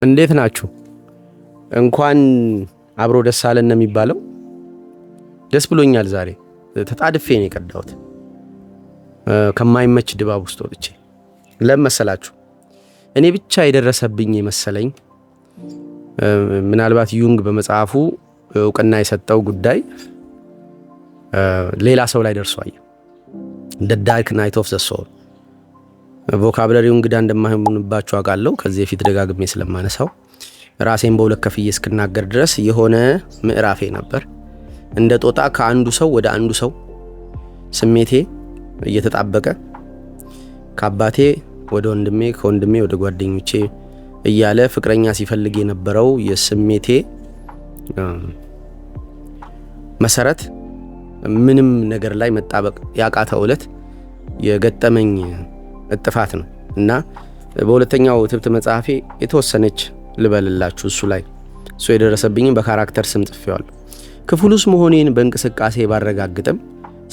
እንዴት ናችሁ? እንኳን አብሮ ደስ አለን የሚባለው ደስ ብሎኛል። ዛሬ ተጣድፌ ነው የቀዳሁት ከማይመች ድባብ ውስጥ ወጥቼ። ለመሰላችሁ እኔ ብቻ የደረሰብኝ የመሰለኝ ምናልባት ዩንግ በመጽሐፉ እውቅና የሰጠው ጉዳይ ሌላ ሰው ላይ ደርሷል። እንደ ዳርክ ናይት ኦፍ ዘ ሶል ቮካብለሪው እንግዳ እንደማይሆንባችሁ አውቃለሁ። ከዚህ በፊት ደጋግሜ ስለማነሳው ራሴን በሁለት ከፍዬ እስክናገር ድረስ የሆነ ምዕራፌ ነበር። እንደ ጦጣ ከአንዱ ሰው ወደ አንዱ ሰው ስሜቴ እየተጣበቀ ከአባቴ ወደ ወንድሜ፣ ከወንድሜ ወደ ጓደኞቼ እያለ ፍቅረኛ ሲፈልግ የነበረው የስሜቴ መሰረት ምንም ነገር ላይ መጣበቅ ያቃተው ዕለት የገጠመኝ እጥፋት ነው እና በሁለተኛው ትብት መጽሐፌ የተወሰነች ልበልላችሁ። እሱ ላይ እሱ የደረሰብኝን በካራክተር ስም ጽፌዋለሁ። ክፍል ውስጥ መሆኔን በእንቅስቃሴ ባረጋግጥም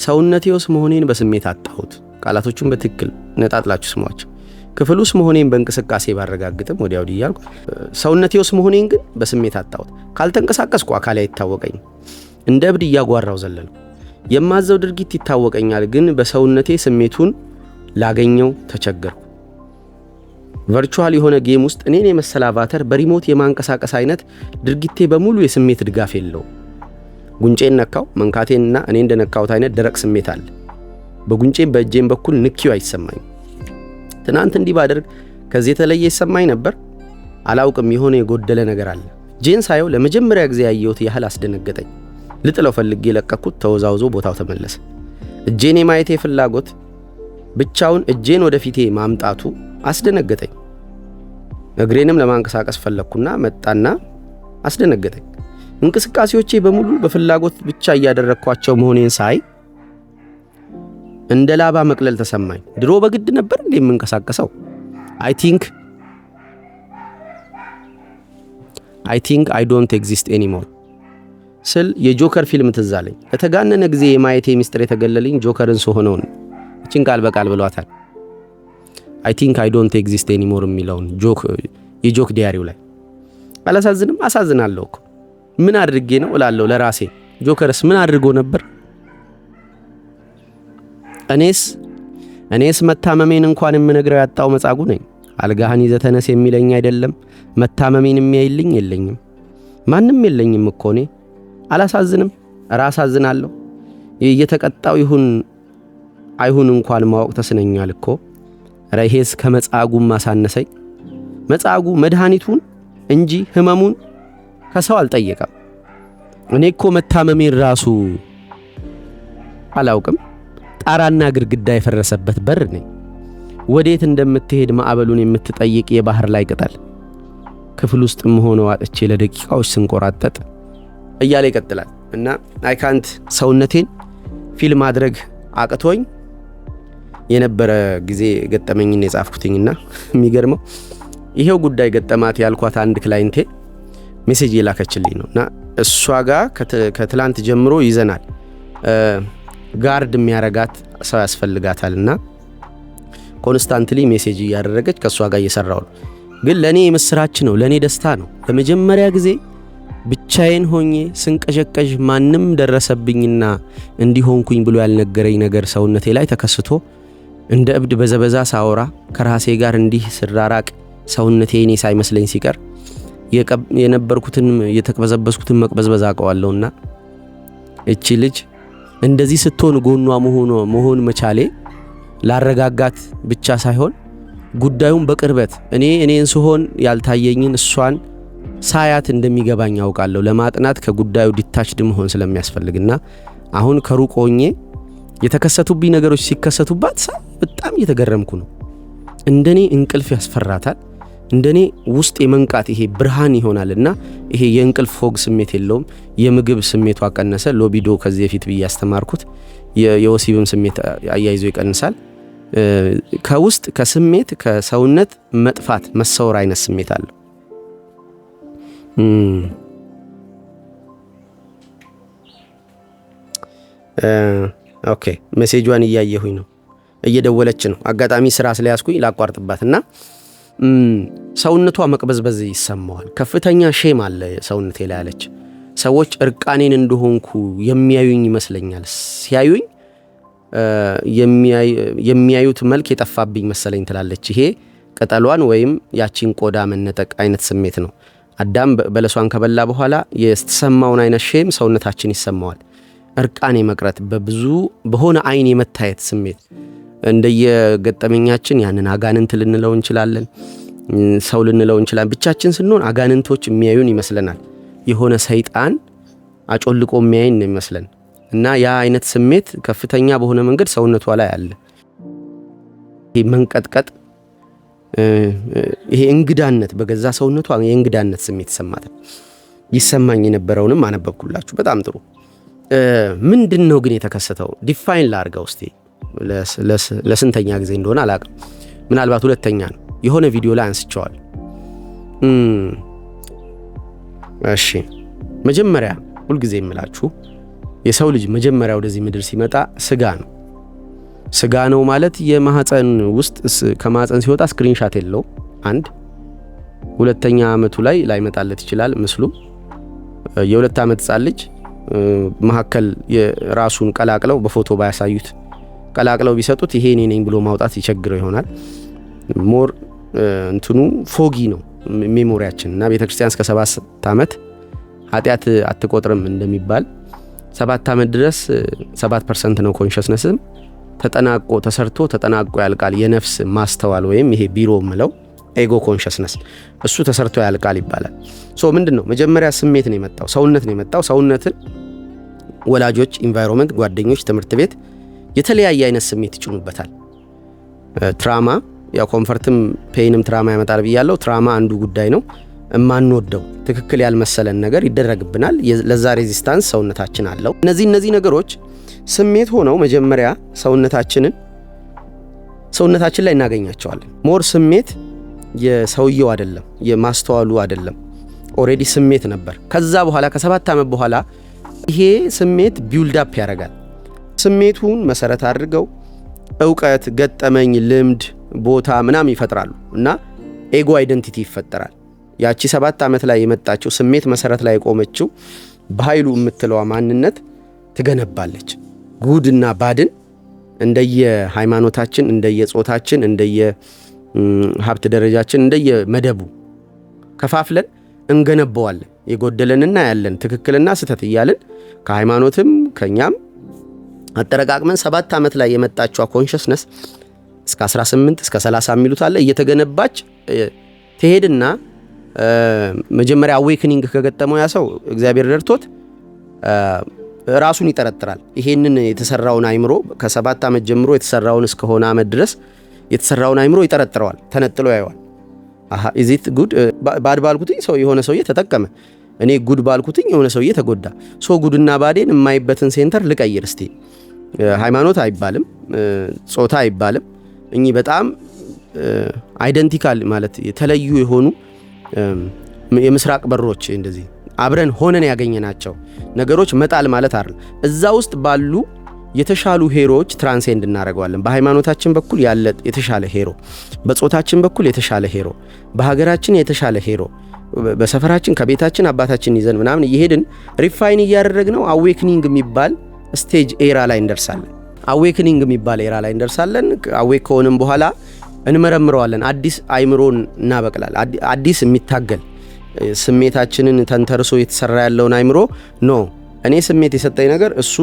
ሰውነቴ ውስጥ መሆኔን በስሜት አጣሁት። ቃላቶቹን በትክክል ነጣጥላችሁ ስሟቸው። ክፍል ውስጥ መሆኔን በእንቅስቃሴ ባረጋግጥም ወዲያ ወዲህ እያልኩ ሰውነቴ ውስጥ መሆኔን ግን በስሜት አጣሁት። ካልተንቀሳቀስኩ አካሌ አይታወቀኝም። እንደ እብድ እያጓራው ዘለልኩ። የማዘው ድርጊት ይታወቀኛል፣ ግን በሰውነቴ ስሜቱን ላገኘው ተቸገርኩ። ቨርቹዋል የሆነ ጌም ውስጥ እኔን የመሰለ አቫተር በሪሞት የማንቀሳቀስ አይነት ድርጊቴ በሙሉ የስሜት ድጋፍ የለው። ጉንጬን ነካው። መንካቴንና እኔ እንደነካሁት አይነት ደረቅ ስሜት አለ። በጉንጬም በእጄም በኩል ንኪው አይሰማኝም። ትናንት እንዲህ ባደርግ ከዚህ የተለየ ይሰማኝ ነበር? አላውቅም። የሆነ የጎደለ ነገር አለ። እጄን ሳየው ለመጀመሪያ ጊዜ ያየሁት ያህል አስደነገጠኝ። ልጥለው ፈልጌ የለቀኩት ተወዛውዞ ቦታው ተመለሰ። እጄን የማየቴ ፍላጎት ብቻውን እጄን ወደፊቴ ማምጣቱ አስደነገጠኝ። እግሬንም ለማንቀሳቀስ ፈለግኩና መጣና አስደነገጠኝ። እንቅስቃሴዎቼ በሙሉ በፍላጎት ብቻ እያደረግኳቸው መሆኔን ሳይ እንደ ላባ መቅለል ተሰማኝ። ድሮ በግድ ነበር እንዴ የምንቀሳቀሰው? I think I don't exist anymore ስል የጆከር ፊልም ትዝ አለኝ። ለተጋነነ ጊዜ የማየቴ ሚስጥር የተገለልኝ ጆከርን ስሆነውን እቺን ቃል በቃል ብሏታል። I think I don't exist anymore የሚለውን የጆክ ዲያሪው ላይ አላሳዝንም? አሳዝናለሁ እኮ። ምን አድርጌ ነው እላለሁ ለራሴ። ጆከርስ ምን አድርጎ ነበር? እኔስ መታመሜን እንኳን የምነግረው ያጣው መጻጉ ነኝ። አልጋህን ይዘህ ተነስ የሚለኝ አይደለም። መታመሜን የሚያይልኝ የለኝም። ማንም የለኝም እኮ እኔ። አላሳዝንም? አሳዝናለሁ። እየተቀጣው አይሁን እንኳን ማወቅ ተስነኛል እኮ። ረሄስ ከመጻጉም ማሳነሰኝ። መጻጉ መድኃኒቱን እንጂ ህመሙን ከሰው አልጠየቀም። እኔ እኮ መታመሜን ራሱ አላውቅም። ጣራና ግድግዳ የፈረሰበት በር ነኝ። ወዴት እንደምትሄድ ማዕበሉን የምትጠይቅ የባህር ላይ ቅጠል። ክፍል ውስጥ ሆነው አጥቼ ለደቂቃዎች ስንቆራጠጥ እያለ ይቀጥላል እና አይካንት ሰውነቴን ፊልም ማድረግ አቅቶኝ የነበረ ጊዜ ገጠመኝን የጻፍኩትኝና የሚገርመው ይሄው ጉዳይ ገጠማት ያልኳት አንድ ክላይንቴ ሜሴጅ የላከችልኝ ነውና እሷ ጋር ከትላንት ጀምሮ ይዘናል ጋርድ የሚያረጋት ሰው ያስፈልጋታልና ኮንስታንትሊ ሜሴጅ እያደረገች ከሷ ጋር እየሰራው ነው። ግን ለኔ የምስራች ነው፣ ለኔ ደስታ ነው። ለመጀመሪያ ጊዜ ብቻዬን ሆኜ ስንቀዠቀዥ ማንም ደረሰብኝና እንዲሆንኩኝ ብሎ ያልነገረኝ ነገር ሰውነቴ ላይ ተከስቶ እንደ እብድ በዘበዛ ሳወራ ከራሴ ጋር እንዲህ ስራራቅ ሰውነቴ እኔ ሳይመስለኝ ሲቀር የነበርኩትን የተቅበዘበዝኩትን መቅበዝበዝ አውቀዋለሁና እቺ ልጅ እንደዚህ ስትሆን ጎኗ መሆን መቻሌ ላረጋጋት ብቻ ሳይሆን ጉዳዩን በቅርበት እኔን ስሆን ያልታየኝን እሷን ሳያት እንደሚገባኝ ያውቃለሁ። ለማጥናት ከጉዳዩ ዲታችድ መሆን ስለሚያስፈልግና አሁን ከሩቅ ሆኜ የተከሰቱብኝ ነገሮች ሲከሰቱባት በጣም እየተገረምኩ ነው። እንደኔ እንቅልፍ ያስፈራታል። እንደኔ ውስጥ የመንቃት ይሄ ብርሃን ይሆናልና ይሄ የእንቅልፍ ፎግ ስሜት የለውም። የምግብ ስሜቷ ቀነሰ። ሎቢዶ ከዚህ በፊት ያስተማርኩት የወሲብም ስሜት አያይዞ ይቀንሳል። ከውስጥ ከስሜት ከሰውነት መጥፋት መሰወር አይነት ስሜት አለው። ኦኬ ሜሴጇን እያየሁኝ ነው። እየደወለች ነው። አጋጣሚ ስራ ስለያዝኩኝ ላቋርጥባትና ሰውነቷ መቅበዝበዝ ይሰማዋል። ከፍተኛ ሼም አለ ሰውነቴ ላይ አለች። ሰዎች እርቃኔን እንደሆንኩ የሚያዩኝ ይመስለኛል። ሲያዩኝ የሚያዩት መልክ የጠፋብኝ መሰለኝ ትላለች። ይሄ ቅጠሏን ወይም ያቺን ቆዳ መነጠቅ አይነት ስሜት ነው። አዳም በለሷን ከበላ በኋላ የተሰማውን አይነት ሼም ሰውነታችን ይሰማዋል። እርቃኔ መቅረት፣ በሆነ አይን የመታየት ስሜት እንደየገጠመኛችን ያንን አጋንንት ልንለው እንችላለን፣ ሰው ልንለው እንችላለን። ብቻችን ስንሆን አጋንንቶች የሚያዩን ይመስለናል። የሆነ ሰይጣን አጮልቆ የሚያይን ነው ይመስለን እና ያ አይነት ስሜት ከፍተኛ በሆነ መንገድ ሰውነቷ ላይ አለ። ይሄ መንቀጥቀጥ፣ ይሄ እንግዳነት፣ በገዛ ሰውነቷ የእንግዳነት ስሜት ይሰማኝ የነበረውንም አነበብኩላችሁ። በጣም ጥሩ። ምንድነው ግን የተከሰተው? ዲፋይን ላርገው እስቲ። ለስንተኛ ጊዜ እንደሆነ አላውቅም። ምናልባት ሁለተኛ ነው። የሆነ ቪዲዮ ላይ አንስቼዋል። እሺ፣ መጀመሪያ ሁልጊዜ የምላችሁ የሰው ልጅ መጀመሪያ ወደዚህ ምድር ሲመጣ ስጋ ነው። ስጋ ነው ማለት የማህፀን ውስጥ ከማህፀን ሲወጣ ስክሪንሻት የለው። አንድ ሁለተኛ ዓመቱ ላይ ላይመጣለት ይችላል ምስሉ። የ2 ዓመት ሕፃን ልጅ መሐከል የራሱን ቀላቅለው በፎቶ ባያሳዩት ቀላቅለው ቢሰጡት ይሄ እኔ ነኝ ብሎ ማውጣት ይቸግረው ይሆናል። ሞር እንትኑ ፎጊ ነው ሜሞሪያችን እና ቤተክርስቲያን እስከ 7 ዓመት ኃጢአት አትቆጥርም እንደሚባል 7 ዓመት ድረስ 7% ነው ኮንሽስነስም ተጠናቆ ተሰርቶ ተጠናቆ ያልቃል። የነፍስ ማስተዋል ወይም ይሄ ቢሮ ምለው ኤጎ ኮንሽስነስ እሱ ተሰርቶ ያልቃል ይባላል። ምንድነው መጀመሪያ ስሜት ነው የመጣው፣ ሰውነት ነው የመጣው። ሰውነትን ወላጆች፣ ኢንቫይሮንመንት፣ ጓደኞች፣ ትምህርት ቤት የተለያየ አይነት ስሜት ይጭኑበታል። ትራማ ያው ኮምፈርትም ፔይንም ትራማ ያመጣል ብያለሁ። ትራማ አንዱ ጉዳይ ነው። የማንወደው ትክክል ያልመሰለን ነገር ይደረግብናል። ለዛ ሬዚስታንስ ሰውነታችን አለው። እነዚህ ነገሮች ስሜት ሆነው መጀመሪያ ሰውነታችን ላይ እናገኛቸዋለን። ሞር ስሜት የሰውየው አይደለም፣ የማስተዋሉ አይደለም። ኦሬዲ ስሜት ነበር። ከዛ በኋላ ከ7 ዓመት በኋላ ይሄ ስሜት ቢውልድ አፕ ያደርጋል። ስሜቱን መሰረት አድርገው ዕውቀት፣ ገጠመኝ፣ ልምድ፣ ቦታ ምናምን ይፈጥራሉ እና ኤጎ አይደንቲቲ ይፈጠራል። ያቺ 7 ዓመት ላይ የመጣችው ስሜት መሰረት ላይ የቆመችው በኃይሉ የምትለዋ ማንነት ትገነባለች። ጉድና ባድን እንደየ ሃይማኖታችን፣ እንደየ ጾታችን፣ እንደየ ሀብት ደረጃችን፣ እንደየ መደቡ ከፋፍለን እንገነባዋለን። የጎደለንና ያለን ትክክልና ስህተት እያልን ከሃይማኖትም ከኛም አጠረቃቅመን 7 ዓመት ላይ የመጣችው ኮንሽስነስ እስከ 18 እስከ 30 የሚሉት አለ እየተገነባች ትሄድና መጀመሪያ አዌክኒንግ ከገጠመው ያ ሰው እግዚአብሔር ረድቶት ራሱን ይጠረጥራል። ይሄንን የተሰራውን አይምሮ ከ7 ዓመት ጀምሮ የተሰራውን እስከሆነ ዓመት ድረስ የተሰራውን አይምሮ ይጠረጥረዋል፣ ተነጥሎ ያየዋል። is it good ባድ ባልኩትኝ ሰው የሆነ ሰውዬ ተጠቀመ፣ እኔ ጉድ ባልኩትኝ የሆነ ሰውዬ ተጎዳ። ጉድና ባዴን የማይበትን ሴንተር ልቀይር እስቲ። ሃይማኖት አይባልም፣ ጾታ አይባልም። እኚህ በጣም አይደንቲካል ማለት የተለዩ የሆኑ የምስራቅ በሮች እንደዚህ አብረን ሆነን ያገኘናቸው ነገሮች መጣል ማለት አይደል። እዛ ውስጥ ባሉ የተሻሉ ሄሮዎች ትራንሴንድ እናደርገዋለን። በሃይማኖታችን በኩል ያለ የተሻለ ሄሮ፣ በጾታችን በኩል የተሻለ ሄሮ፣ በሀገራችን የተሻለ ሄሮ፣ በሰፈራችን ከቤታችን አባታችን ይዘን ምናምን እየሄድን ሪፋይን እያደረግነው አዌክኒንግ የሚባል ስቴጅ ኤራ ላይ እንደርሳለን። አዌክኒንግ የሚባል ኤራ ላይ እንደርሳለን። አዌክ ከሆነም በኋላ እንመረምረዋለን። አዲስ አይምሮን እናበቅላል። አዲስ የሚታገል ስሜታችንን ተንተርሶ የተሰራ ያለውን አይምሮ ኖ እኔ ስሜት የሰጠኝ ነገር እሱ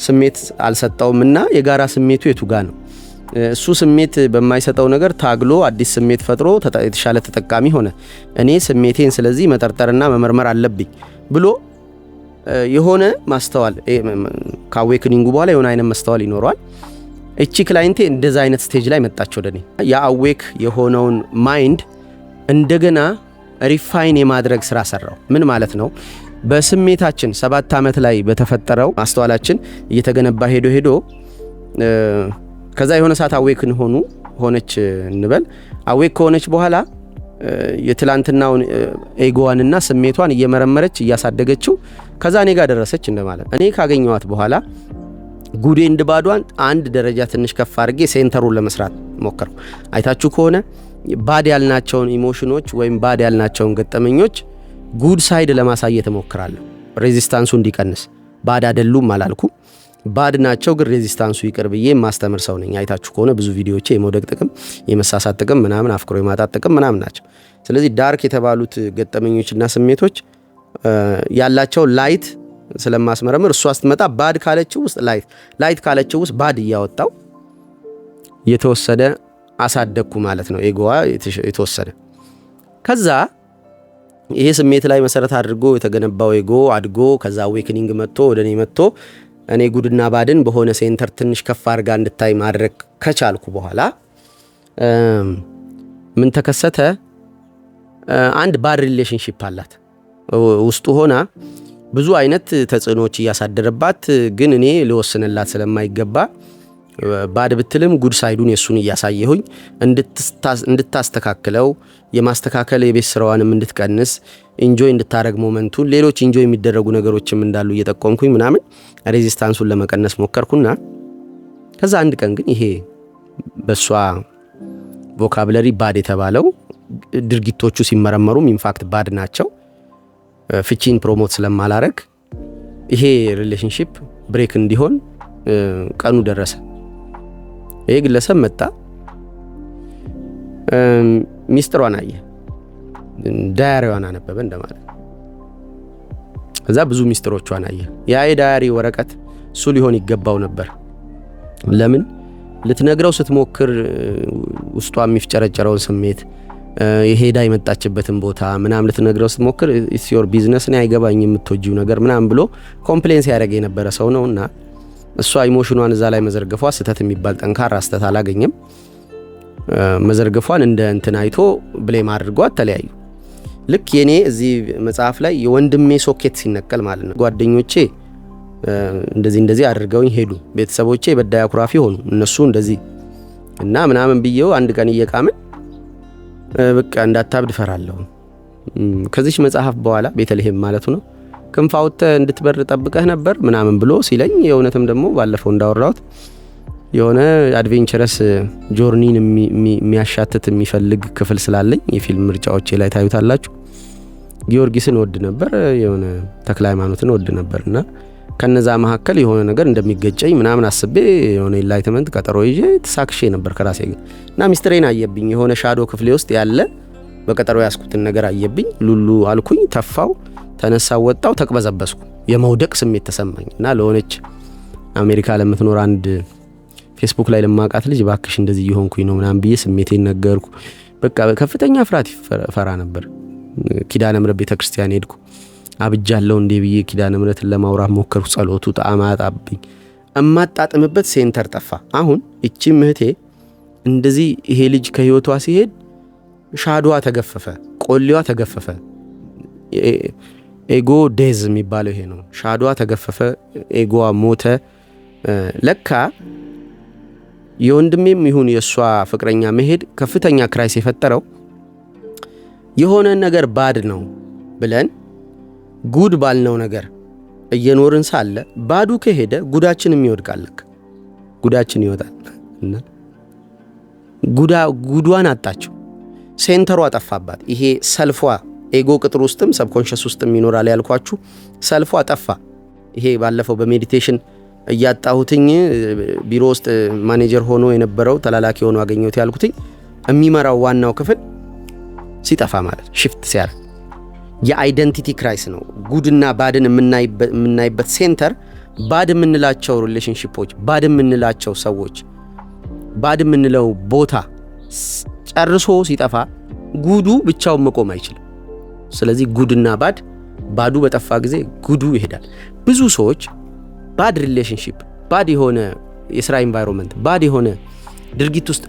ስሜት አልሰጠውምና የጋራ ስሜቱ የቱጋ ነው? እሱ ስሜት በማይሰጠው ነገር ታግሎ አዲስ ስሜት ፈጥሮ የተሻለ ተጠቃሚ ሆነ። እኔ ስሜቴን ስለዚህ መጠርጠርና መመርመር አለብኝ ብሎ የሆነ ማስተዋል ከአዌክኒንጉ በኋላ የሆነ አይነት ማስተዋል ይኖረዋል። እቺ ክላይንቴ እንደዛ አይነት ስቴጅ ላይ መጣች ወደኔ። ያ አዌክ የሆነውን ማይንድ እንደገና ሪፋይን የማድረግ ስራ ሰራው። ምን ማለት ነው? በስሜታችን 7 ዓመት ላይ በተፈጠረው ማስተዋላችን እየተገነባ ሄዶ ከዛ የሆነ ሰዓት አዌክን ሆነች እንበል። አዌክ ከሆነች በኋላ የትላንትናውን ኤጎዋንና ስሜቷን እየመረመረች እያሳደገችው ከዛ እኔ ጋር ደረሰች እንደማለት። እኔ ካገኘዋት በኋላ ጉዴ እንድባዷን አንድ ደረጃ ትንሽ ከፍ አድርጌ ሴንተሩን ለመስራት ሞከርኩ። አይታችሁ ከሆነ ባድ ያልናቸውን ኢሞሽኖች ወይም ባድ ያልናቸውን ገጠመኞች ጉድ ሳይድ ለማሳየት እሞክራለሁ ሬዚስታንሱ እንዲቀንስ። ባድ አይደሉም አላልኩም፣ ባድ ናቸው ግን ሬዚስታንሱ ይቅር ብዬ ማስተምር ሰው ነኝ። አይታችሁ ከሆነ ብዙ ቪዲዮዎቼ የመውደቅ ጥቅም፣ የመሳሳት ጥቅም ምናምን፣ አፍቅሮ የማጣት ጥቅም ምናምን ናቸው። ስለዚህ ዳርክ የተባሉት ገጠመኞችና ስሜቶች ያላቸው ላይት ስለማስመረምር እሷ ስትመጣ ባድ ካለችው ውስጥ ላይት ካለችው ውስጥ ባድ እያወጣው የተወሰደ አሳደግኩ ማለት ነው። ኤጎዋ የተወሰደ ከዛ ይሄ ስሜት ላይ መሰረት አድርጎ የተገነባው ኤጎ አድጎ ከዛ አዌክኒንግ መጥቶ ወደ እኔ መጥቶ እኔ ጉድና ባድን በሆነ ሴንተር ትንሽ ከፍ አድርጋ እንድታይ ማድረግ ከቻልኩ በኋላ ምን ተከሰተ? አንድ ባድ ሪሌሽንሺፕ አላት ውስጡ ሆና ብዙ አይነት ተጽዕኖች እያሳደረባት፣ ግን እኔ ልወስንላት ስለማይገባ ባድ ብትልም ጉድ ሳይዱን የሱን እያሳየሁኝ እንድታስተካክለው የማስተካከል የቤት ስራዋንም እንድትቀንስ ኢንጆይ እንድታረግ ሞመንቱን ሌሎች ኢንጆይ የሚደረጉ ነገሮችም እንዳሉ እየጠቆምኩኝ ምናምን ሬዚስታንሱን ለመቀነስ ሞከርኩና ከዛ አንድ ቀን ግን ይሄ በሷ ቮካብለሪ ባድ የተባለው ድርጊቶቹ ሲመረመሩም ኢንፋክት ባድ ናቸው፣ ፍቺን ፕሮሞት ስለማላረግ ይሄ ሪሌሽንሺፕ ብሬክ እንዲሆን ቀኑ ደረሰ። ይሄ ግለሰብ መጣ፣ ሚስጥሯን አየ፣ ዳያሪዋን አነበበ እንደማለት። ከዛ ብዙ ሚስጥሮቿን አየ። ያ የዳያሪ ወረቀት እሱ ሊሆን ይገባው ነበር። ለምን ልትነግረው ስትሞክር ውስጧ የሚፍጨረጨረውን ስሜት የሄዳ የመጣችበትን ቦታ ምናምን ልትነግረው ስትሞክር ኢትስ ዮር ቢዝነስ ነው አይገባኝ የምትወጂው ነገር ምናምን ብሎ ኮምፕሌንስ ያደረገ የነበረ ሰው ነውና እሷ ኢሞሽኗን እዛ ላይ መዘርገፏ ስተት የሚባል ጠንካራ ስተት አላገኘም። መዘርገፏን እንደ እንትን አይቶ ብሌም አድርጓት ተለያዩ። ልክ የኔ እዚህ መጽሐፍ ላይ የወንድሜ ሶኬት ሲነቀል ማለት ነው። ጓደኞቼ እንደዚህ አድርገውኝ ሄዱ፣ ቤተሰቦቼ በዳይ አኩራፊ ሆኑ፣ እነሱ እንደዚህ እና ምናምን ብየው አንድ ቀን እየቃምን በቃ እንዳታብድ ፈራለሁ። ከዚህ መጽሐፍ በኋላ ቤተልሔም ማለቱ ነው ክንፋውተ እንድትበር ጠብቀህ ነበር ምናምን ብሎ ሲለኝ የእውነትም ደግሞ ባለፈው እንዳወራሁት የሆነ አድቬንቸረስ ጆርኒን የሚያሻትት የሚፈልግ ክፍል ስላለኝ የፊልም ምርጫዎቼ ላይ ታዩታላችሁ። ጊዮርጊስን ወድ ነበር፣ የሆነ ተክለ ሃይማኖትን ወድ ነበርና ከነዛ መካከል የሆነ ነገር እንደሚገጨኝ ምናምን አስቤ የሆነ ኢንላይትመንት ቀጠሮ ይዤ ተሳክሼ ነበር ከራሴ ጋር እና ሚስትሬን አየብኝ። የሆነ ሻዶ ክፍሌ ውስጥ ያለ በቀጠሮ ያስኩትን ነገር አየብኝ። ሉሉ አልኩኝ፣ ተፋው፣ ተነሳው፣ ወጣው፣ ተቅበዘበስኩ። የመውደቅ ስሜት ተሰማኝ እና ለሆነች አሜሪካ ለምትኖር አንድ ፌስቡክ ላይ ለማቃት ልጅ ባክሽ እንደዚህ ይሆንኩኝ ነው ምናምን ብዬ ስሜቴን ነገርኩ። በቃ ከፍተኛ ፍርሃት ፈራ ነበር። ኪዳነ ምሕረት ቤተክርስቲያን ሄድኩ። አብጃለሁ እንዴ ብዬ ኪዳነ ምሕረትን ለማውራት ሞከርኩ። ጸሎቱ ጣማጣብኝ፣ እማጣጥምበት ሴንተር ጠፋ። አሁን እቺ እህቴ እንደዚህ ይሄ ልጅ ከህይወቷ ሲሄድ ሻዶዋ ተገፈፈ፣ ቆሊዋ ተገፈፈ። ኤጎ ዴዝ የሚባለው ይሄ ነው። ሻዶዋ ተገፈፈ፣ ኤጎዋ ሞተ። ለካ የወንድሜም ይሁን የሷ ፍቅረኛ መሄድ ከፍተኛ ክራይስ የፈጠረው የሆነ ነገር ባድ ነው ብለን ጉድ ባልነው ነገር እየኖርን ሳለ ባዱ ከሄደ ጉዳችንም ይወድቃል። ጉዳችን ይወጣል እና ጉዷን አጣቸው። ሴንተሯ ጠፋባት። ይሄ ሰልፏ ኤጎ ቅጥር ውስጥም ሰብኮንሽስ ውስጥም ይኖራል ያልኳችሁ ሰልፏ ጠፋ። ይሄ ባለፈው በሜዲቴሽን እያጣሁትኝ ቢሮ ውስጥ ማኔጀር ሆኖ የነበረው ተላላኪ ሆኖ አገኘሁት ያልኩትኝ የሚመራው ዋናው ክፍል ሲጠፋ ማለት ሽፍት ሲያደርግ የአይደንቲቲ ክራይስ ነው። ጉድና ባድን የምናይበት ሴንተር ባድ የምንላቸው ሪሌሽንሺፖች፣ ባድ የምንላቸው ሰዎች፣ ባድ የምንለው ቦታ ጨርሶ ሲጠፋ ጉዱ ብቻውን መቆም አይችልም። ስለዚህ ጉድና ባዱ በጠፋ ጊዜ ጉዱ ይሄዳል። ብዙ ሰዎች ባድ ሪሌሽንሺፕ፣ ባድ የሆነ የስራ ኢንቫይሮንመንት፣ ባድ የሆነ ድርጊት ውስጥ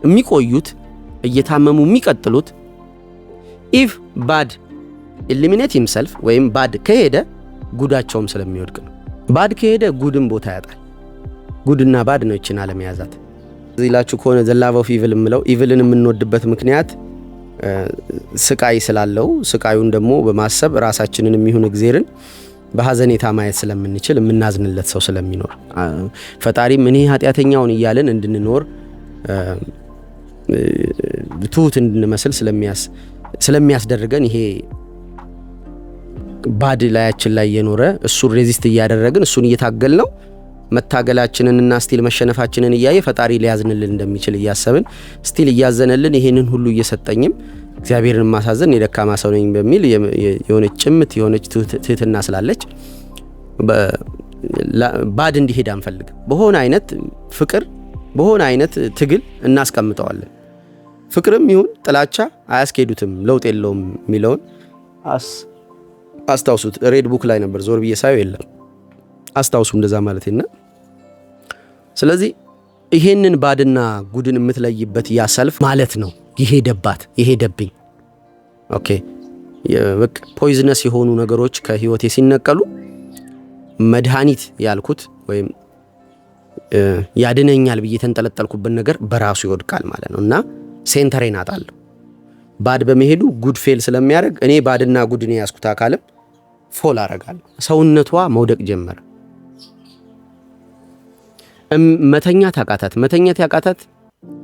የሚቆዩት እየታመሙ የሚቀጥሉት ኢፍ ባድ ኤሊሚኔት ሂምሰልፍ ወይም ባድ ከሄደ ጉዳቸውም ስለሚወድቅ ነው። ባድ ከሄደ ጉድም ቦታ ያጣል። ጉድና ባድ ነው ይችን ዓለም ያዛት። እዚህ ላችሁ ከሆነ ዘ ላቭ ኦፍ ኢቪል የምለው ኢቪልን የምንወድበት ምክንያት ስቃይ ስላለው ስቃዩን ደግሞ በማሰብ ራሳችንን የሚሆን እግዚአብሔርን በሐዘኔታ ማየት ስለምንችል የምናዝንለት ሰው ስለሚኖር ፈጣሪም እኔ ኃጢአተኛውን እያልን እንድንኖር ትሁት እንድንመስል ስለሚያስደርገን ይሄ ባድ ላያችን ላይ የኖረ እሱን ሬዚስት እያደረግን እሱን እየታገል ነው መታገላችንንና ስቲል መሸነፋችንን እያየ ፈጣሪ ሊያዝንልን እንደሚችል እያሰብን ስቲል እያዘነልን ይሄንን ሁሉ እየሰጠኝም እግዚአብሔርን ማሳዘን የደካማ ሰው ነኝ በሚል የሆነች ጭምት የሆነች ትህትና ስላለች ባድ እንዲሄድ አንፈልግ። በሆነ አይነት ፍቅር በሆነ አይነት ትግል እናስቀምጠዋለን። ፍቅርም ይሁን ጥላቻ አያስኬዱትም፣ ለውጥ የለውም የሚለውን አስታውሱት። ሬድ ቡክ ላይ ነበር ዞር ብዬ ሳየው የለም። አስታውሱ እንደዛ ማለቴና ስለዚህ ይሄንን ባድና ጉድን የምትለይበት ያሰልፍ ማለት ነው። ይሄደብኝ ኦኬ በቃ ፖይዝነስ የሆኑ ነገሮች ከህይወቴ ሲነቀሉ መድኃኒት ያልኩት ወይም ያድነኛል ብዬ ተንጠለጠልኩበት ነገር በራሱ ይወድቃል ማለት ነውና ሴንተሬን አጣለሁ። ባድ በመሄዱ ጉድ ፌል ስለሚያደርግ እኔ ባድና ጉድን ያስኩት አካልም ፎል አረጋለሁ። ሰውነቷ መውደቅ ጀመረ። መተኛት ያቃታት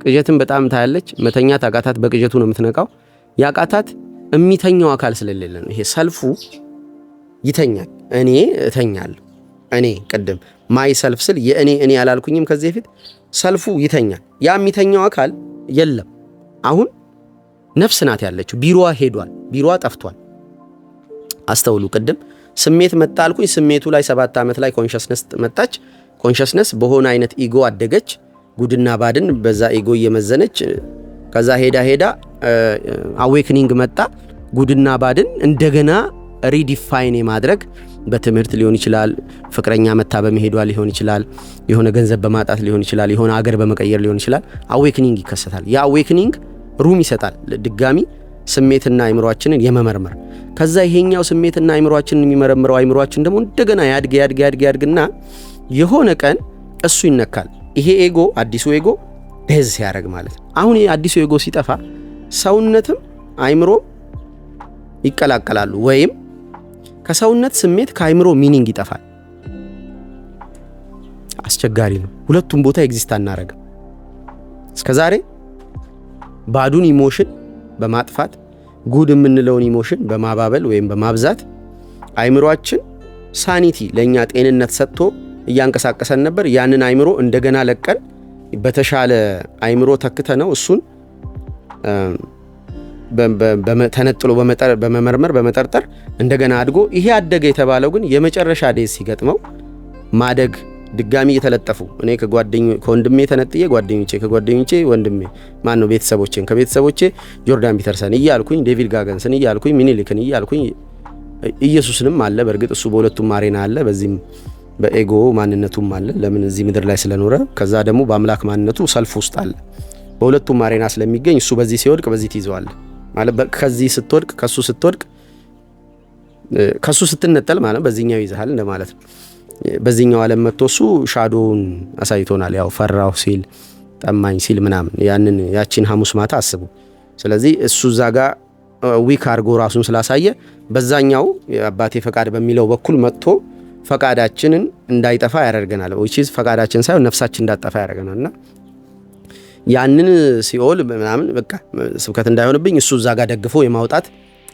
ቅዠትን በጣም ታያለች። መተኛት ያቃታት በቅዠቱ ነው የምትነቃው። ያቃታት የሚተኛው አካል ስለሌለ ነው። ይሄ ሰልፉ ይተኛል፣ እኔ እተኛለሁ። እኔ ቅድም ማይ ሰልፍ ስል እኔ አላልኩኝም ከዚህ በፊት። ሰልፉ ይተኛል፣ ያ የሚተኛው አካል የለም። አሁን ነፍስ ናት ያለችው። ቢሮዋ ሄዷል፣ ቢሮዋ ጠፍቷል። አስተውሉ። ቅድም ስሜት መጣ አልኩኝ። ስሜቱ ላይ 7 ዓመት ላይ ኮንሽስነስ መጣች። ኮንሽስነስ በሆነ አይነት ኢጎ አደገች። ጉድና ባድን በዛ ኢጎ እየመዘነች ከዛ ሄዳ አዌክኒንግ መጣ። ጉድና ባድን እንደገና ሪዲፋይን የማድረግ በትምህርት ሊሆን ይችላል፣ ፍቅረኛ መታ በመሄዷ ሊሆን ይችላል፣ የሆነ ገንዘብ በማጣት ሊሆን ይችላል፣ የሆነ አገር በመቀየር ሊሆን ይችላል። አዌክኒንግ ይከሰታል። ያ አዌክኒንግ ሩም ይሰጣል ድጋሚ ስሜትና አይምሮአችንን የመመርመር። ከዛ ይሄኛው ስሜትና አይምሮአችንን የሚመረምረው አይምሮአችን ደግሞ እንደገና ያድግና የሆነ ቀን እሱ ይነካል። ይሄ ኤጎ አዲሱ ኤጎ ደዝ ሲያደርግ ማለት ነው። አሁን ይሄ አዲሱ ኤጎ ሲጠፋ ሰውነትም አይምሮ ይቀላቀላሉ፣ ወይም ከሰውነት ስሜት ከአይምሮ ሚኒንግ ይጠፋል። አስቸጋሪ ነው። ሁለቱም ቦታ ኤግዚስት አናረግም። እስከዛሬ ባዱን ኢሞሽን በማጥፋት ጉድ የምንለውን ኢሞሽን በማባበል ወይም በማብዛት አይምሮአችን ሳኒቲ ለኛ ጤንነት ሰጥቶ እያንቀሳቀሰን ነበር። ያንን አይምሮ እንደገና ለቀን በተሻለ አይምሮ ተክተነው እሱን ተነጥሎ በመመርመር በመጠርጠር እንደገና አድጎ ይሄ አደገ የተባለው ግን የመጨረሻ ዴዝ ሲገጥመው ማደግ ድጋሚ እየተለጠፉ እኔ ከወንድሜ ተነጥዬ ከጓደኞቼ ወንድሜ ማን ነው ከቤተሰቦቼ ጆርዳን ፒተርሰን እያልኩኝ ዴቪድ ጋገንስን እያልኩኝ ሚኒሊክን እያልኩኝ ኢየሱስንም አለ። በእርግጥ እሱ በሁለቱም አሬና አለ። በዚህም በኤጎ ማንነቱም አለ። ለምን እዚህ ምድር ላይ ስለኖረ። ከዛ ደግሞ በአምላክ ማንነቱ ሰልፍ ውስጥ አለ። በሁለቱም አሬና ስለሚገኝ እሱ በዚህ ሲወድቅ በዚህ ትይዘዋል ማለት ከዚህ ስትወድቅ ከሱ ስትነጠል ማለት በዚህኛው ይዘሃል እንደማለት ነው። በዚህኛው ዓለም መጥቶ እሱ ሻዶውን አሳይቶናል። ያው ፈራው ሲል ጠማኝ ሲል ምናምን ያቺን ሐሙስ ማታ አስቡ። ስለዚህ እሱ ዛጋ ዊክ አርጎ ራሱን ስላሳየ በዛኛው አባቴ ፈቃድ በሚለው በኩል መጥቶ ፈቃዳችንን እንዳይጠፋ ያደርገናል። ወይስ ፈቃዳችን ሳይሆን ነፍሳችን እንዳጠፋ ያደርገናልና ያንን ሲኦል ምናምን በቃ ስብከት እንዳይሆንብኝ እሱ ዛጋ ደግፎ የማውጣት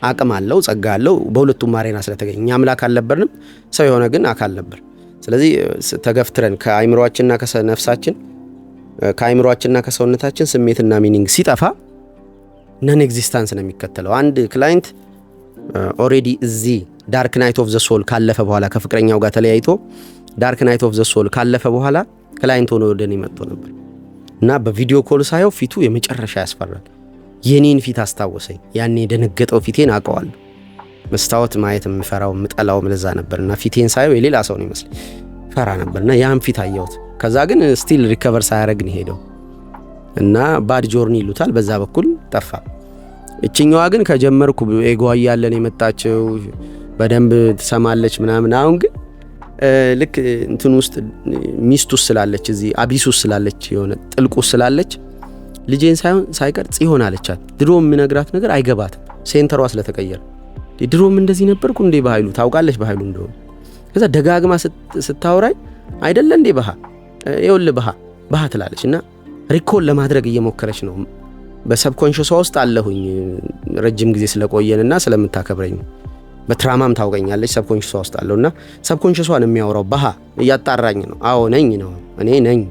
አቅም አለው፣ ጸጋ አለው። በሁለቱም አሬና ስለተገኘ እኛ አምላክ አልነበርንም፣ ሰው የሆነ ግን አካል ነበር። ስለዚህ ተገፍትረን ከአይምሮአችንና ከነፍሳችን ከአይምሮአችንና ከሰውነታችን ስሜትና ሚኒንግ ሲጠፋ ነን ኤግዚስተንስ ነው የሚከተለው። አንድ ክላይንት ኦሬዲ እዚህ ዳርክ ናይት ኦፍ ዘ ሶል ካለፈ በኋላ ከፍቅረኛው ጋር ተለያይቶ ዳርክ ናይት ኦፍ ዘ ሶል ካለፈ በኋላ ክላይንት ሆኖ ወደኔ መጥቶ ነበር እና በቪዲዮ ኮል ሳየው ፊቱ የመጨረሻ ያስፈራል። የኔን ፊት አስታወሰኝ። ያኔ የደነገጠው ፊቴን አውቀዋለሁ። መስታወት ማየት የምፈራው የምጠላው ለዛ ነበርና ፊቴን ሳየው የሌላ ሰው ነው ይመስል ፈራ ነበርና ያን ፊት አየሁት። ከዛ ግን ስቲል ሪከቨር ሳያደርግ ነው ሄደው እና ባድ ጆርኒ ይሉታል። በዛ በኩል ጠፋ። እቺኛዋ ግን ከጀመርኩ ኤጎ ያያለን የመጣችው በደንብ ትሰማለች ምናምን። አሁን ግን ልክ እንትን ውስጥ ሚስቱ ስላለች እዚህ አቢሱ ስላለች የሆነ ጥልቁ ስላለች ልጄን ሳይቀር ጽዮን አለቻት። ድሮም ምነግራት ነገር አይገባትም ሴንተሯ ስለተቀየረ። ድሮም እንደዚህ ነበርኩ እንዴ በኃይሉ ታውቃለች በኃይሉ እንደሆነ። ከዛ ደጋግማ ስታወራኝ አይደለ እንዴ ይኸውልህ ባህ ትላለች እና ሪኮል ለማድረግ እየሞከረች ነው። በሰብኮንሽስ ውስጥ አለሁኝ ረጅም ጊዜ ስለቆየንና ስለምታከብረኝ በትራማም ታውቀኛለች። ሰብኮንሽስ ውስጥ አለውና ሰብኮንሽሷን የሚያወራው ባህ እያጣራኝ ነው። አዎ ነኝ ነው እኔ ነኝ።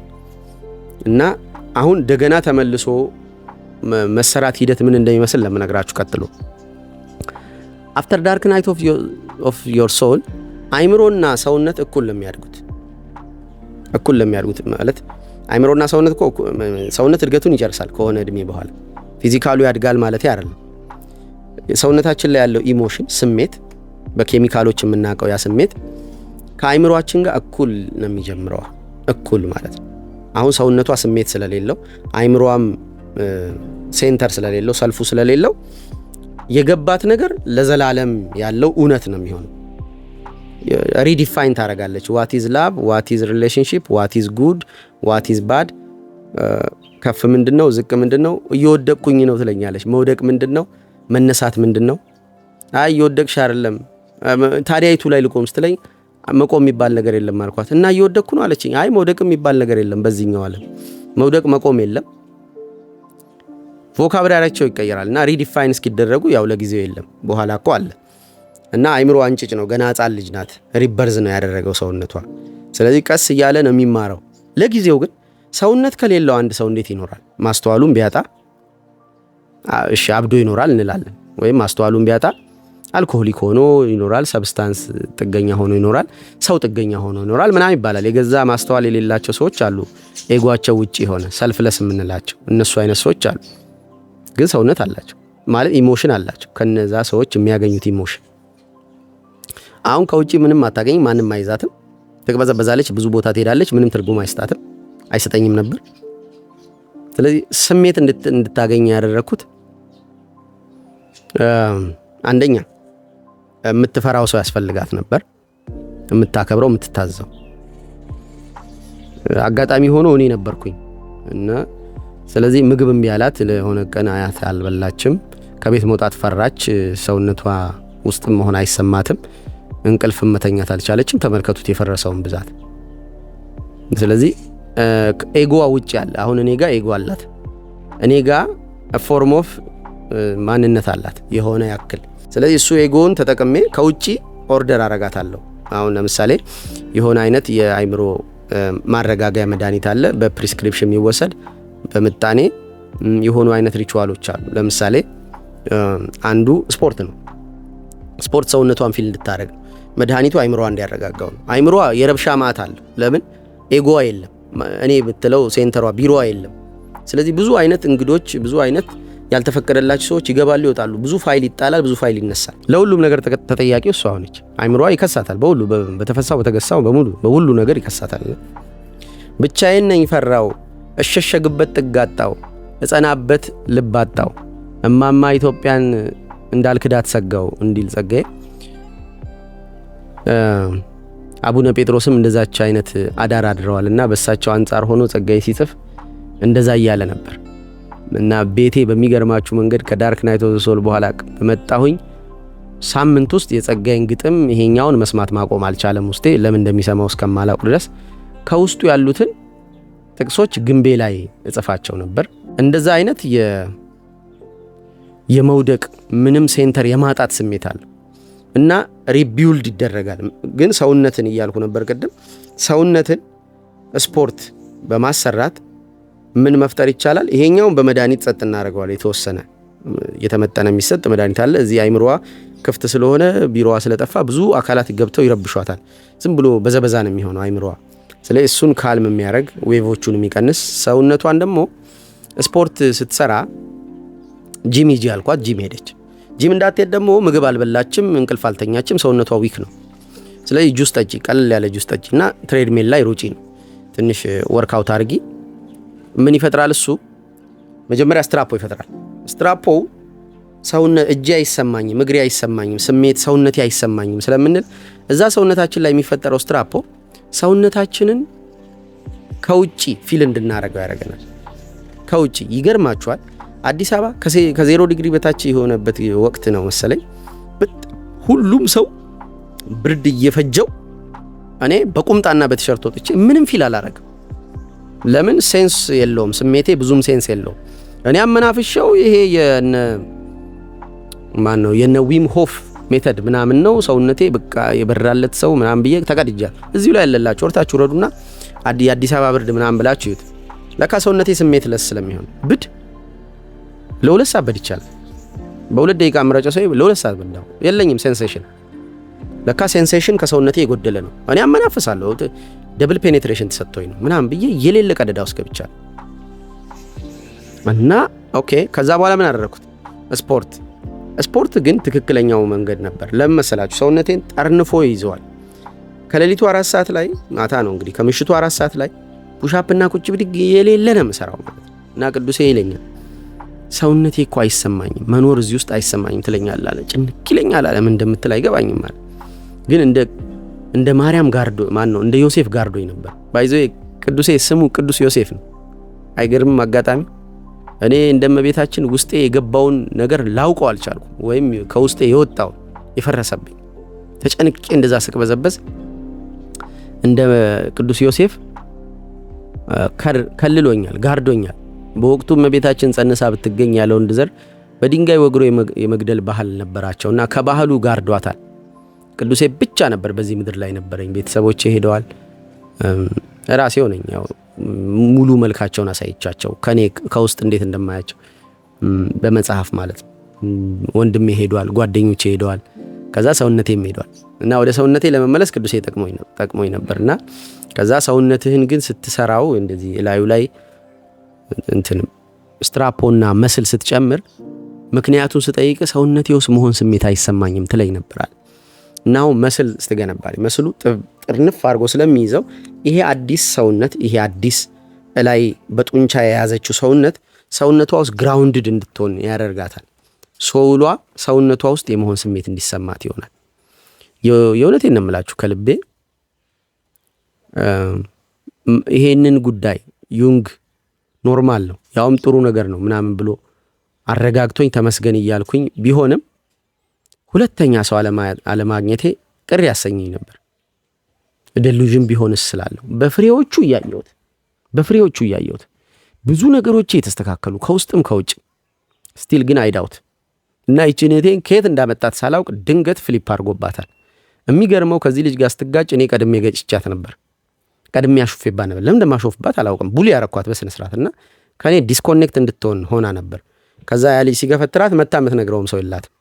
እና አሁን ደገና ተመልሶ መሰራት ሂደት ምን እንደሚመስል ለምነግራችሁ ቀጥሎ አፍተር ዳርክ ናይት ኦፍ ዮር ሶል አይምሮና ሰውነት እኩል ለሚያድጉት ማለት አይምሮና ሰውነት እኮ ሰውነት እድገቱን ይጨርሳል ከሆነ እድሜ በኋላ ፊዚካሉ ያድጋል ማለት አይደለም። ሰውነታችን ላይ ያለው ኢሞሽን ስሜት በኬሚካሎች የምናውቀው ያ ስሜት ከአይምሮአችን ጋር እኩል ነው የሚጀምረው። እኩል ማለት አሁን ሰውነቷ ስሜት ስለሌለው አይምሮዋም ሴንተር ስለሌለው ሰልፉ ስለሌለው የገባት ነገር ለዘላለም ያለው እውነት ነው የሚሆነው። ሪዲፋይን ታደርጋለች። ዋት ኢዝ ላቭ፣ ዋት ኢዝ ሪሌሽንሺፕ፣ ዋት ኢዝ ጉድ፣ ዋት ኢዝ ባድ፣ ከፍ ምንድነው፣ ዝቅ ምንድነው፣ እየወደቅኩኝ ነው ትለኛለች። መውደቅ ምንድነው፣ መነሳት ምንድነው? አይ እየወደቅሽ አይደለም ታዲያይቱ ላይ ልቆም ስትለኝ መቆም የሚባል ነገር የለም አልኳት እና እየወደቅኩ ነው አለችኝ። አይ መውደቅ የሚባል ነገር የለም በዚህኛው ዓለም መውደቅ መቆም የለም። ቮካብራሪያቸው ይቀየራል እና ሪዲፋይን እስኪደረጉ ያው ለጊዜው የለም በኋላ እኮ አለ። እና አይምሮ አንጭጭ ነው፣ ገና ሕፃን ልጅ ናት። ሪበርዝ ነው ያደረገው ሰውነቷ። ስለዚህ ቀስ እያለ ነው የሚማረው። ለጊዜው ግን ሰውነት ከሌለው አንድ ሰው እንዴት ይኖራል? ማስተዋሉን ቢያጣ እሺ አብዶ ይኖራል እንላለን። ወይም ማስተዋሉን ቢያጣ አልኮሆሊክ ሆኖ ይኖራል፣ ሰብስታንስ ጥገኛ ሆኖ ይኖራል፣ ሰው ጥገኛ ሆኖ ይኖራል ምናምን ይባላል። የገዛ ማስተዋል የሌላቸው ሰዎች አሉ፣ ኤጓቸው ውጪ የሆነ ሰልፍለስ የምንላቸው እነሱ አይነት ሰዎች አሉ። ግን ሰውነት አላቸው ማለት ኢሞሽን አላቸው። ከነዛ ሰዎች የሚያገኙት ኢሞሽን አሁን ከውጪ ምንም አታገኝ፣ ማንም አይዛትም፣ ትቅበዘበዛለች፣ ብዙ ቦታ ትሄዳለች፣ ምንም ትርጉም አይሰጣትም፣ አይሰጠኝም ነበር። ስለዚህ ስሜት እንድታገኝ ያደረኩት አንደኛ የምትፈራው ሰው ያስፈልጋት ነበር፣ የምታከብረው የምትታዘው። አጋጣሚ ሆኖ እኔ ነበርኩኝ እና ስለዚህ ምግብ እምቢ አላት። ለሆነ ቀን አያት አልበላችም፣ ከቤት መውጣት ፈራች፣ ሰውነቷ ውስጥ መሆን አይሰማትም፣ እንቅልፍ መተኛት አልቻለችም። ተመልከቱት የፈረሰውን ብዛት። ስለዚህ ኤጎዋ ውጭ ያለ አሁን እኔ ጋር ኤጎ አላት፣ እኔ ጋር ፎርም ኦፍ ማንነት አላት የሆነ ያክል። ስለዚህ እሱ ኤጎን ተጠቅሜ ከውጪ ኦርደር አረጋታለሁ። አሁን ለምሳሌ የሆነ አይነት የአይምሮ ማረጋጋያ መድኃኒት አለ በፕሪስክሪፕሽን የሚወሰድ በምጣኔ የሆኑ አይነት ሪቹዋሎች አሉ። ለምሳሌ አንዱ ስፖርት ነው። ስፖርት ሰውነቷን ፊል እንድታረግ መድኃኒቱ አይምሮዋ እንዲያረጋጋው ነው። አይምሮዋ የረብሻ ማት አለ። ለምን ኤጎዋ የለም፣ እኔ ብትለው ሴንተሯ ቢሮዋ የለም። ስለዚህ ብዙ አይነት እንግዶች፣ ብዙ አይነት ያልተፈቀደላቸው ሰዎች ይገባሉ ይወጣሉ። ብዙ ፋይል ይጣላል፣ ብዙ ፋይል ይነሳል። ለሁሉም ነገር ተጠያቂው እሷ ሆነች። አይምሮዋ ይከሳታል፣ በሁሉ በተፈሳው በተገሳው በሁሉ ነገር ይከሳታል። ብቻዬን ነኝ ፈራው፣ እሸሸግበት ጥጋጣው፣ እጸናበት ልባጣው፣ እማማ ኢትዮጵያን እንዳልክዳት ሰጋው እንዲል ጸጋዬ። አቡነ ጴጥሮስም እንደዛች አይነት አዳር አድረዋልና በእሳቸው አንጻር ሆኖ ጸጋዬ ሲጽፍ እንደዛ እያለ ነበር። እና ቤቴ በሚገርማችሁ መንገድ ከዳርክ ናይት ኦፍ ዘ ሶል በኋላ በመጣሁኝ ሳምንት ውስጥ የጸጋዬን ግጥም ይሄኛውን መስማት ማቆም አልቻለም። ውስጤ ለምን እንደሚሰማው እስከማላውቅ ድረስ ከውስጡ ያሉትን ጥቅሶች ግንቤ ላይ እጽፋቸው ነበር። እንደዛ አይነት የመውደቅ ምንም ሴንተር የማጣት ስሜት አለ እና ሪቢውልድ ይደረጋል። ግን ሰውነትን እያልኩ ነበር ቅድም። ሰውነትን ስፖርት በማሰራት ምን መፍጠር ይቻላል? ይሄኛውን በመድኃኒት ጸጥ እናደርገዋለን። የተወሰነ የተመጠነ የሚሰጥ መድኃኒት አለ። እዚህ አይምሮዋ ክፍት ስለሆነ ቢሮዋ ስለጠፋ ብዙ አካላት ገብተው ይረብሿታል። ዝም ብሎ በዘበዛ ነው የሚሆነው አይምሮዋ። ስለዚህ እሱን ካልም የሚያደርግ ዌቮቹን የሚቀንስ ሰውነቷን ደግሞ ስፖርት ስትሰራ ጂም ሂጂ አልኳት። ጂም ሄደች። ጂም እንዳትሄድ ደግሞ ምግብ አልበላችም፣ እንቅልፍ አልተኛችም፣ ሰውነቷ ዊክ ነው። ስለዚህ ጁስ ጠጪ፣ ቀለል ያለ ጁስ ጠጪ እና ትሬድሜል ላይ ሩጪ ነው። ትንሽ ወርክአውት አድርጊ። ምን ይፈጥራል እሱ? መጀመሪያ ስትራፖ ይፈጥራል። ስትራፖ ሰውነት እጄ አይሰማኝም፣ እግሬ አይሰማኝም፣ ስሜት ሰውነቴ አይሰማኝም ስለምንል እዛ ሰውነታችን ላይ የሚፈጠረው ስትራፖ ሰውነታችንን ከውጪ ፊል እንድናረገው ያደርገናል። ከውጪ ይገርማችኋል። አዲስ አበባ ከ0 ዲግሪ በታች የሆነበት ወቅት ነው መሰለኝ። ሁሉም ሰው ብርድ እየፈጀው፣ እኔ በቁምጣና በቲሸርት ወጥቼ ምንም ፊል አላረግም። ለምን? ሴንስ የለውም፣ ስሜቴ ብዙም ሴንስ የለውም። እኔ አመናፍሸው ይሄ የነ ዊም ሆፍ ሜተድ ምናምን ነው ሰውነቴ በቃ የበራለት ሰው ምናምን ብዬ ተቀድጃል። እዚሁ ላይ ያለላችሁ ወርታችሁ ረዱና የአዲስ አበባ ብርድ ምናምን ብላችሁ ይዩት። ለካ ሰውነቴ ስሜት ለስ ስለሚሆን ብድ ለ2 ሰዓት በድ ይቻላል። በ2 ደቂቃ ምረጨ ሰው ለ2 ሰዓት በዳው የለኝም ሴንሴሽን። ለካ ሴንሴሽን ከሰውነቴ የጎደለ ነው። እኔ አመናፍሳለሁ ደብል ፔኔትሬሽን ተሰጥቶኝ ነው ምናምን ብዬ የሌለ ቀደዳ ውስጥ ገብቻለሁ። እና ኦኬ ከዛ በኋላ ምን አደረኩት? ስፖርት ግን ትክክለኛው መንገድ ነበር። ለምን መሰላችሁ? ሰውነቴን ጠርንፎ ይዘዋል። ከሌሊቱ 4 ሰዓት ላይ ማታ ነው እንግዲህ ከምሽቱ 4 ሰዓት ላይ ፑሻፕና ቁጭ ብድግ የሌለ ነው የምሰራው ማለት እና ቅዱሴ ይለኛል ሰውነቴ እኮ አይሰማኝም፣ መኖር እዚህ ውስጥ አይሰማኝም ትለኛለህ አለ። ጭንቅ ይለኛል አለ። ምን እንደምትል አይገባኝም ማለት ግን እንደ ማርያም ጋርዶ ነው እንደ ዮሴፍ ጋርዶኝ ነበር። ባይዘው ቅዱሴ ስሙ ቅዱስ ዮሴፍ ነው። አይገርምም? አጋጣሚ እኔ እንደመቤታችን ውስጤ የገባውን ነገር ላውቀው አልቻልኩም፣ ወይም ከውስጤ የወጣው የፈረሰብኝ ተጨንቄ እንደዛ ስቅበዘበዝ እንደ ቅዱስ ዮሴፍ ከልሎኛል፣ ጋርዶኛል። በወቅቱ መቤታችን ጸንሳ ብትገኝ ያለው እንድዘር በድንጋይ ወግሮ የመግደል ባህል ነበራቸውና ከባህሉ ጋርዷታል። ቅዱሴ ብቻ ነበር በዚህ ምድር ላይ ነበረኝ። ቤተሰቦቼ ሄደዋል፣ ራሴው ነኝ ያው ሙሉ መልካቸውን አሳይቻቸው ከውስጥ እንዴት እንደማያቸው በመጽሐፍ ማለት ነው። ወንድሜ ሄዷል፣ ጓደኞቼ ሄደዋል፣ ከዛ ሰውነቴም ሄዷል እና ወደ ሰውነቴ ለመመለስ ቅዱሴ ጠቅሞኝ ነበርና ከዛ ሰውነትህን ግን ስትሰራው እንደዚህ ላዩ ላይ እንትን ስትራፖና መስል ስትጨምር ምክንያቱን ስጠይቅ ሰውነቴ ውስጥ መሆን ስሜት አይሰማኝም ትለኝ ነበራል። እናው መስል ስትገነባሪ መስሉ ጥርንፍ አድርጎ ስለሚይዘው ይሄ አዲስ ሰውነት ይሄ አዲስ ላይ በጡንቻ የያዘችው ሰውነቷ ውስጥ ግራውንድድ እንድትሆን ያደርጋታል። ሶውሏ ሰውነቷ ውስጥ የመሆን ስሜት እንዲሰማት ይሆናል። የእውነቴን ነው የምላችሁ ከልቤ። ይሄንን ጉዳይ ዩንግ ኖርማል ነው ያውም ጥሩ ነገር ነው ምናምን ብሎ አረጋግቶኝ ተመስገን እያልኩኝ ቢሆንም ሁለተኛ ሰው አለማግኘቴ ቅር ያሰኘኝ ነበር። ደሉዥን ቢሆንስ ስላለሁ በፍሬዎቹ እያየሁት ብዙ ነገሮች የተስተካከሉ ከውስጥም ከውጭ ስቲል ግን አይዳውት እና ይችኔቴን ከየት እንዳመጣት ሳላውቅ ድንገት ፍሊፕ አድርጎባታል። የሚገርመው ከዚህ ልጅ ጋር ስትጋጭ እኔ ቀድሜ ገጭቻት ነበር። ቀድሜ አሾፌባት ነበር። ለምን እንደማሾፍባት አላውቅም። ቡሊ ያረኳት በስነ ስርዓትና ከኔ ዲስኮኔክት እንድትሆን ሆና ነበር። ከዛ ያ ልጅ ሲገፈትራት መታ የምትነግረውም ሰው የላትም።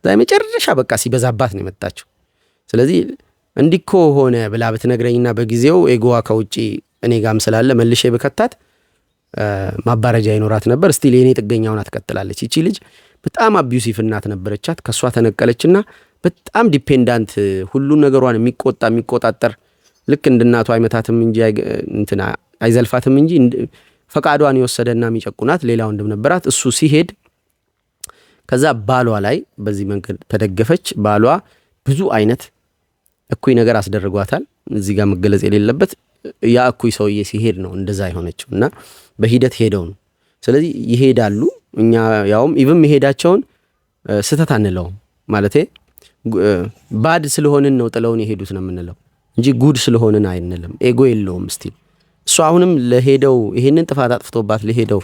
ዛይ መጨረሻ በቃ ሲበዛባት ነው የመጣችው። ስለዚህ እንዲኮ ሆነ ብላ ብትነግረኝና በጊዜው ኤጎዋ ከውጪ እኔ ጋም ስላለ መልሼ በከታት ማባረጃ ይኖራት ነበር። ስቲል የኔ ጥገኛውን አትቀጥላለች። እቺ ልጅ በጣም አቢዩሲቭ እናት ነበረቻት። ከሷ ተነቀለችና በጣም ዲፔንዳንት ሁሉ ነገሯን የሚቆጣጠር ልክ እንደ እናቷ አይመታትም እንጂ እንትና አይዘልፋትም እንጂ ፈቃዷን የወሰደና የሚጨቁናት ሌላ ወንድም ነበራት። እሱ ሲሄድ ከዛ ባሏ ላይ በዚህ መንገድ ተደገፈች። ባሏ ብዙ አይነት እኩይ ነገር አስደርጓታል። እዚህ ጋር መገለጽ የሌለበት ያ እኩይ ሰውዬ ሲሄድ ነው እንደዛ የሆነችው እና በሂደት ሄደው ነው። ስለዚህ ይሄዳሉ። እኛ ያውም ኢቭን መሄዳቸውን ስተት አንለውም ማለቴ ባድ ስለሆንን ነው ጥለውን የሄዱት ነው የምንለው እንጂ ጉድ ስለሆንን አይንልም። ኤጎ የለውም። እስቲ እሱ አሁንም ለሄደው ይሄንን ጥፋት አጥፍቶባት ለሄደው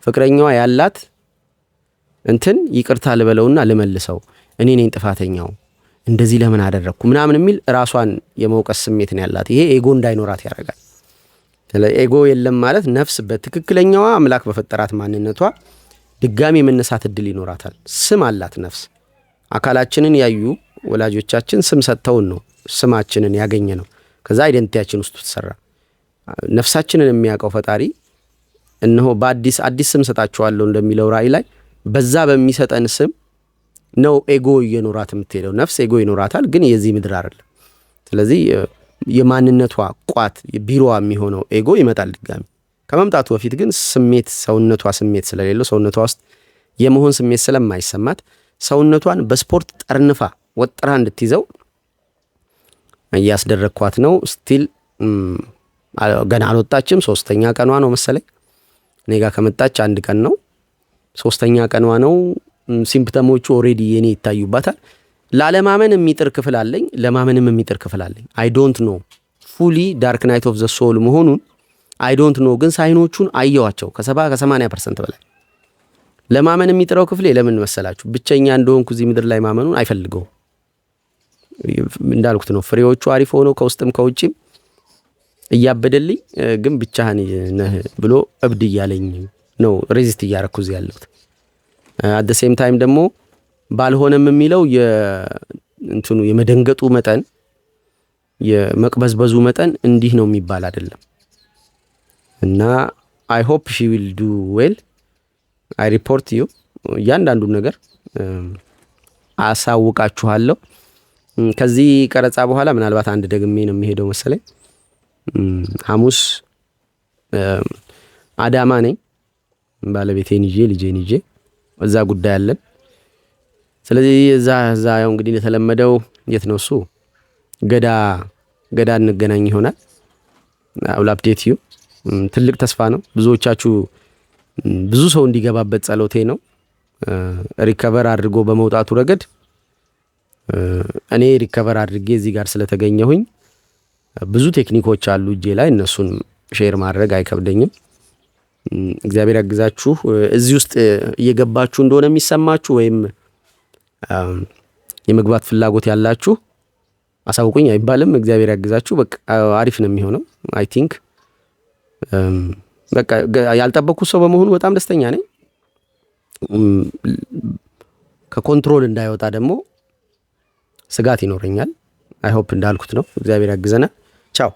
ፍቅረኛዋ ያላት እንትን ይቅርታ ልበለውና ልመልሰው እኔ ነኝ ጥፋተኛው እንደዚህ ለምን አደረኩ ምናምን የሚል ራሷን የመውቀስ ስሜት ነው ያላት። ይሄ ኤጎ እንዳይኖራት ያደርጋል። ስለዚህ ኤጎ የለም ማለት ነፍስ በትክክለኛዋ አምላክ በፈጠራት ማንነቷ ድጋሚ መነሳት እድል ይኖራታል። ስም አላት ነፍስ። አካላችንን ያዩ ወላጆቻችን ስም ሰጥተውን ነው ስማችንን ያገኘ ነው። ከዛ አይደንቲቲያችን ውስጥ ተሰራ። ነፍሳችንን የሚያውቀው ፈጣሪ እነሆ በአዲስ ስም ሰጣችኋለሁ እንደሚለው ራእይ ላይ በዛ በሚሰጠን ስም ነው ኤጎ እየኖራት የምትሄደው። ነፍስ ኤጎ ይኖራታል፣ ግን የዚህ ምድር አይደለም። ስለዚህ የማንነቷ ቋት ቢሮዋ የሚሆነው ኤጎ ይመጣል ድጋሚ። ከመምጣቱ በፊት ግን ሰውነቷ ስሜት ስለሌለው ሰውነቷ ውስጥ የመሆን ስሜት ስለማይሰማት ሰውነቷን በስፖርት ጠርንፋ ወጥራ እንድትይዘው እያስደረግኳት ነው። ስቲል ገና አልወጣችም። 3ኛ ቀኗ ነው መሰለኝ። እኔ ጋር ከመጣች 1 ቀን ነው። 3ኛ ቀኗ ነው። ሲምፕተሞቹ ኦሬዲ የኔ ይታዩባታል። ላለማመን የሚጥር ክፍል አለኝ፣ ለማመንም የሚጥር ክፍል አለኝ። አይ ዶንት ኖ ፉሊ ዳርክ ናይት ኦፍ ዘ ሶል መሆኑን አይ ዶንት ኖ፣ ግን ሳይኖቹን አየዋቸው ከ70-80% በላይ ለማመን የሚጥረው ክፍሌ ለምን መሰላችሁ? ብቸኛ እንደሆንኩ እዚህ ምድር ላይ ማመኑን አይፈልገው። እንዳልኩት ነው ፍሬዎቹ አሪፍ ሆነው ከውስጥም ከውጭም እያበደልኝ ግን ብቻህን ነህ ብሎ እብድ እያለኝ ነው ሬዚስት እያረኩ እዚህ ያለሁት። አት ሴም ታይም ደግሞ ባልሆነም የሚለው የእንትኑ የመደንገጡ መጠን የመቅበዝበዙ መጠን እንዲህ ነው የሚባል አይደለም። እና አይ ሆፕ ሺ ዊል ዱ ዌል አይ ሪፖርት ዩ እያንዳንዱን ነገር አሳውቃችኋለሁ። ከዚህ ቀረጻ በኋላ ምናልባት አንድ ደግሜ ነው የሚሄደው መሰለኝ። ሐሙስ አዳማ ነኝ ባለቤቴን ይዤ ልጄን ይዤ እዛ ጉዳይ አለን። ስለዚህ እዛ ያው እንግዲህ እንደተለመደው የት ነው እሱ ገዳ እንገናኝ ይሆናል። አውል አፕዴት ዩ ትልቅ ተስፋ ነው። ብዙዎቻችሁ ብዙ ሰው እንዲገባበት ጸሎቴ ነው። ሪከቨር አድርጎ በመውጣቱ ረገድ እኔ ሪከቨር አድርጌ እዚህ ጋር ስለተገኘሁኝ ብዙ ቴክኒኮች አሉ እጄ ላይ እነሱን ሼር ማድረግ አይከብደኝም። እግዚአብሔር ያግዛችሁ። እዚህ ውስጥ እየገባችሁ እንደሆነ የሚሰማችሁ ወይም የመግባት ፍላጎት ያላችሁ አሳውቁኝ አይባልም። እግዚአብሔር ያግዛችሁ። በቃ አሪፍ ነው የሚሆነው። አይ ቲንክ በቃ ያልጠበቅኩት ሰው በመሆኑ በጣም ደስተኛ ነኝ። ከኮንትሮል እንዳይወጣ ደግሞ ስጋት ይኖረኛል። አይ ሆፕ እንዳልኩት ነው። እግዚአብሔር ያግዘናል። ቻው